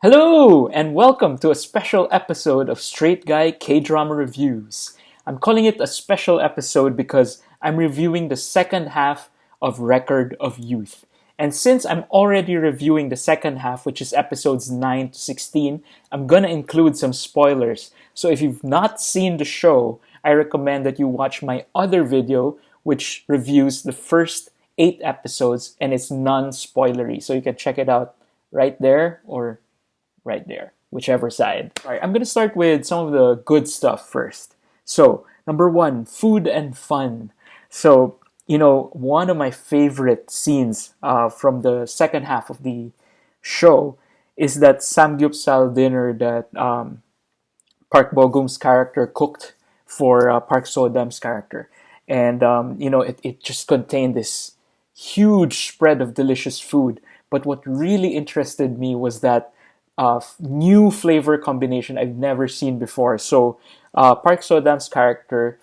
Hello, and welcome to a special episode of Straight Guy K-Drama Reviews. I'm calling it a special episode because I'm reviewing the second half of Record of Youth. And since I'm already reviewing the second half, which is episodes 9 to 16, I'm gonna include some spoilers. So if you've not seen the show, I recommend that you watch my other video, which reviews the first 8 episodes and it's non-spoilery. So you can check it out right there or right there, whichever side. All right, I'm going to start with some of the good stuff first. So, number one, food and fun. So, one of my favorite scenes from the second half of the show is that samgyupsal dinner that Park Bo-gum's character cooked for Park So-dam's character. And, it just contained this huge spread of delicious food. But what really interested me was that new flavor combination I've never seen before. So Park So-dam's character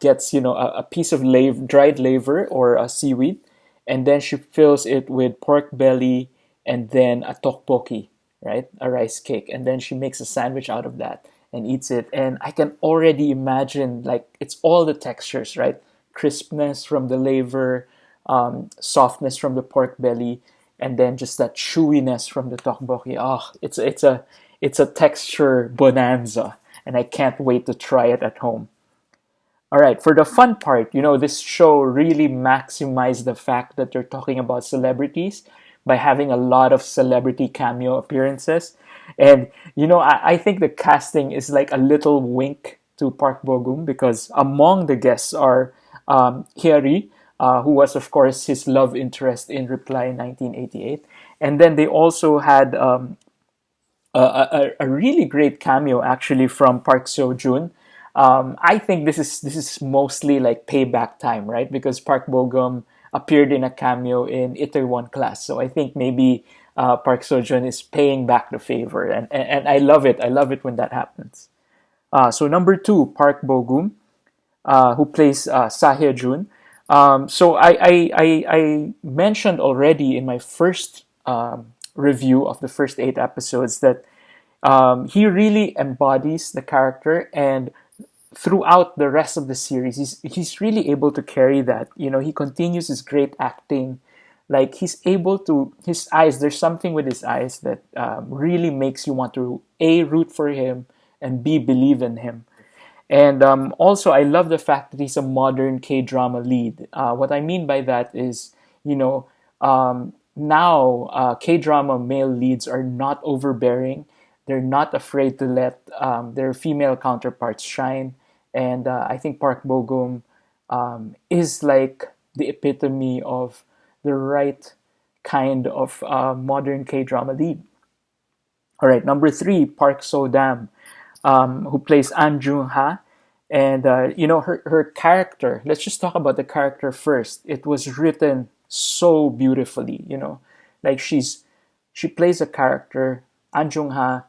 gets a piece of dried laver or a seaweed, and then she fills it with pork belly and then a tteokbokki, right, a rice cake, and then she makes a sandwich out of that and eats it. And I can already imagine like it's all the textures, right, crispness from the laver, softness from the pork belly, and then just that chewiness from the tteokbokki. Oh, it's a texture bonanza, and I can't wait to try it at home. All right, for the fun part, this show really maximized the fact that they're talking about celebrities by having a lot of celebrity cameo appearances. And, I think the casting is like a little wink to Park Bo-gum because among the guests are Hyeri, who was, of course, his love interest in Reply 1988. And then they also had a really great cameo, actually, from Park Seo-joon. I think this is mostly like payback time, right? Because Park Bo-gum appeared in a cameo in Itaewon Class. So I think maybe Park Seo-joon is paying back the favor. And I love it. I love it when that happens. So number two, Park Bo-gum, who plays Sahye-jun. So I mentioned already in my first review of the first 8 episodes that he really embodies the character, and throughout the rest of the series, he's really able to carry that. He continues his great acting. Like he's able to, his eyes, there's something with his eyes that really makes you want to A, root for him, and B, believe in him. And also, I love the fact that he's a modern K-drama lead. What I mean by that is, now K-drama male leads are not overbearing. They're not afraid to let their female counterparts shine. And I think Park Bo-gum is like the epitome of the right kind of modern K-drama lead. All right, number 3, Park So-dam, who plays An Jung-ha. And, her character, let's just talk about the character first. It was written so beautifully, like she plays a character, An Jung-ha,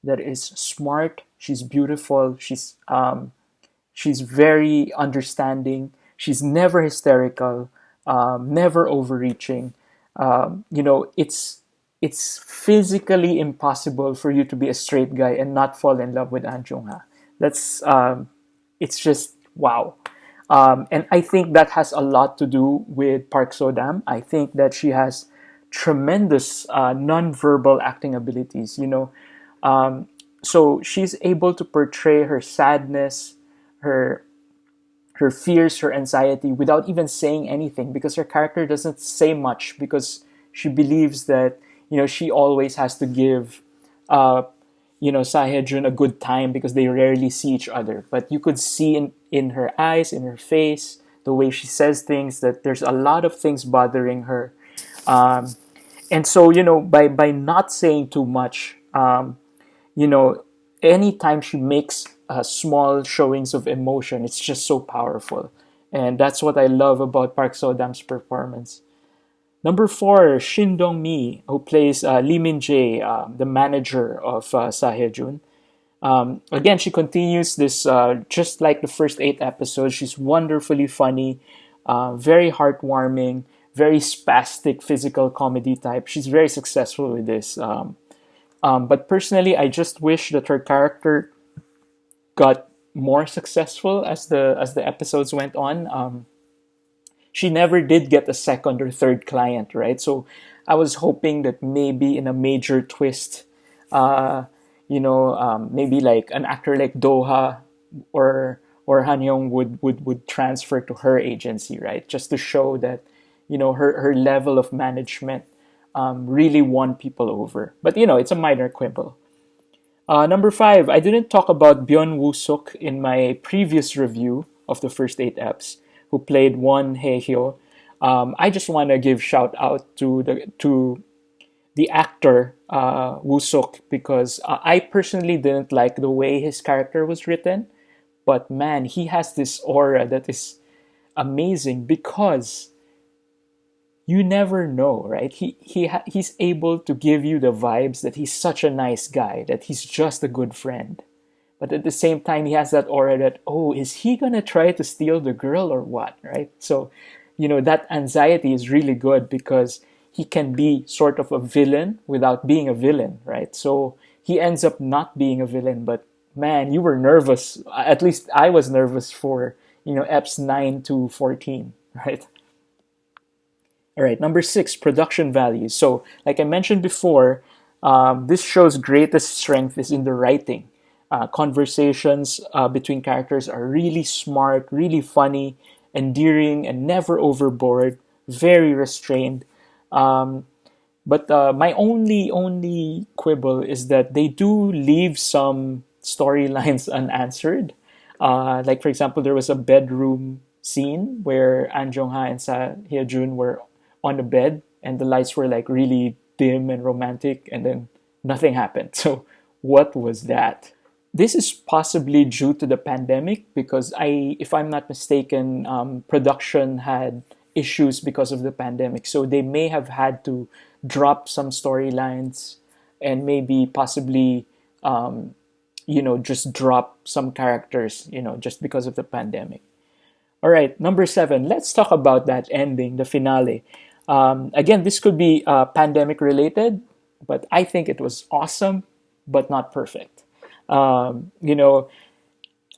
that is smart, she's beautiful, she's very understanding, she's never hysterical, never overreaching. It's physically impossible for you to be a straight guy and not fall in love with An Jung-ha. That's it's just wow. And I think that has a lot to do with Park So-dam. I think that she has tremendous non-verbal acting abilities. So she's able to portray her sadness, her her fears, her anxiety without even saying anything, because her character doesn't say much because she believes that she always has to give Sahye-jun a good time because they rarely see each other. But you could see in her eyes, in her face, the way she says things, that there's a lot of things bothering her. And so, by not saying too much, you know, anytime she makes small showings of emotion, it's just so powerful. And that's what I love about Park So-dam's performance. Number 4, Shin Dong-mi, who plays Lee Min-jae, the manager of Sahye-jun. Again, she continues this just like the first 8 episodes. She's wonderfully funny, very heartwarming, very spastic physical comedy type. She's very successful with this. But personally, I just wish that her character got more successful as the episodes went on. She never did get a second or third client, right? So I was hoping that maybe in a major twist, uh, maybe like an actor like Doha or Hanyong would transfer to her agency, right? Just to show that her level of management really won people over. But it's a minor quibble. Number five, I didn't talk about Byeon Woo Suk in my previous review of the first eight eps, who played Won Hae Hyo. I just want to give shout out to the actor Woo Suk because I personally didn't like the way his character was written, but man, he has this aura that is amazing because you never know, right? He's able to give you the vibes that he's such a nice guy, that he's just a good friend. But at the same time, he has that aura that, oh, is he gonna try to steal the girl or what, right? So, that anxiety is really good because he can be sort of a villain without being a villain, right? So he ends up not being a villain, but man, you were nervous. At least I was nervous for, eps 9 to 14, right? All right, number six, production values. So, like I mentioned before, this show's greatest strength is in the writing. Conversations between characters are really smart, really funny, endearing, and never overboard. Very restrained. Um, but my only quibble is that they do leave some storylines unanswered. Like for example, there was a bedroom scene where An Jong Ha and Sa Hye Jun were on the bed and the lights were like really dim and romantic, and then nothing happened. So what was that? This is possibly due to the pandemic because if I'm not mistaken, production had issues because of the pandemic. So they may have had to drop some storylines and maybe possibly, just drop some characters, just because of the pandemic. All right, number seven. Let's talk about that ending, the finale. Again, this could be pandemic related, but I think it was awesome, but not perfect. Um, you know,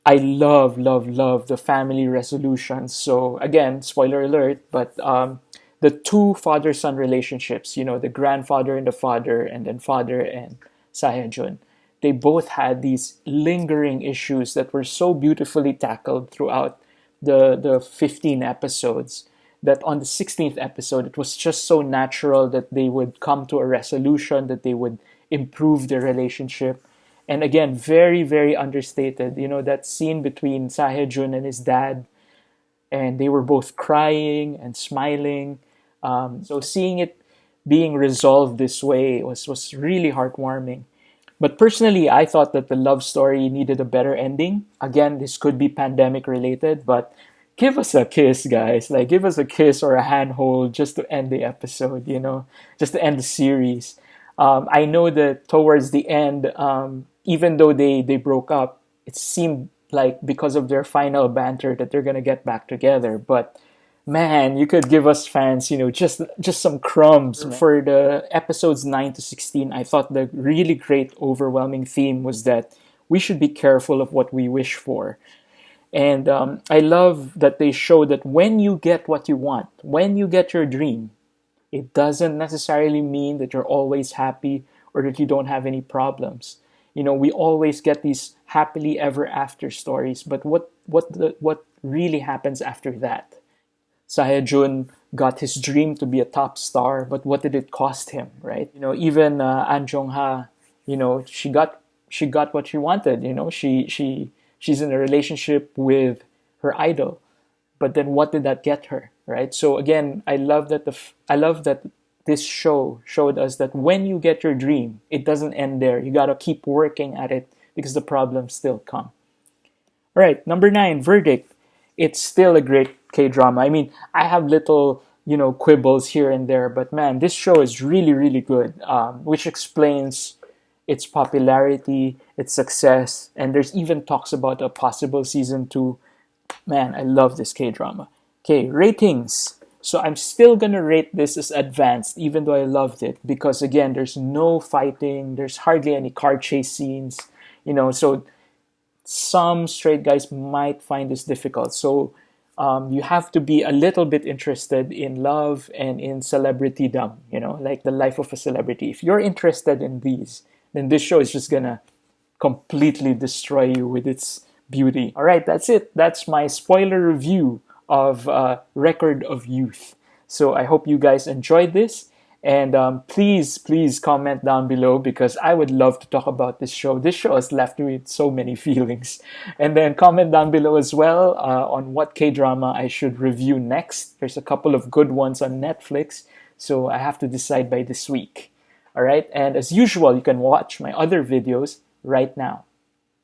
I love the family resolutions. So again, spoiler alert, but the two father-son relationships, the grandfather and the father, and then father and Jun, they both had these lingering issues that were so beautifully tackled throughout the 15 episodes that on the 16th episode, it was just so natural that they would come to a resolution, that they would improve their relationship. And again, very, very understated. That scene between Jun and his dad, and they were both crying and smiling. So seeing it being resolved this way was really heartwarming. But personally, I thought that the love story needed a better ending. Again, this could be pandemic related, but give us a kiss, guys. Like, give us a kiss or a handhold just to end the episode, just to end the series. I know that towards the end, even though they broke up, it seemed like because of their final banter that they're gonna get back together. But man, you could give us fans, just some crumbs. Right. For the episodes 9 to 16, I thought the really great overwhelming theme was that we should be careful of what we wish for. And I love that they show that when you get what you want, when you get your dream, it doesn't necessarily mean that you're always happy or that you don't have any problems. We always get these happily ever after stories, but what really happens after that? Jun got his dream to be a top star, but what did it cost him, right? Even An Jong Ha, she got what she wanted. She's in a relationship with her idol, but then what did that get her, right? So again, I love that this show showed us that when you get your dream, it doesn't end there. You gotta keep working at it because the problems still come. All right, number 9, verdict. It's still a great K-drama. I mean, I have little, quibbles here and there, but man, this show is really, really good, which explains its popularity, its success, and there's even talks about a possible season 2. Man, I love this K-drama. Okay, ratings. So I'm still gonna rate this as advanced, even though I loved it, because again, there's no fighting, there's hardly any car chase scenes, so some straight guys might find this difficult. So you have to be a little bit interested in love and in celebritydom, like the life of a celebrity. If you're interested in these, then this show is just gonna completely destroy you with its beauty. All right, that's it. That's my spoiler review of Record of Youth. So I hope you guys enjoyed this. And please comment down below, because I would love to talk about this show. This show has left me with so many feelings. And then comment down below as well on what K-drama I should review next. There's a couple of good ones on Netflix, so I have to decide by this week. All right, and as usual, you can watch my other videos right now.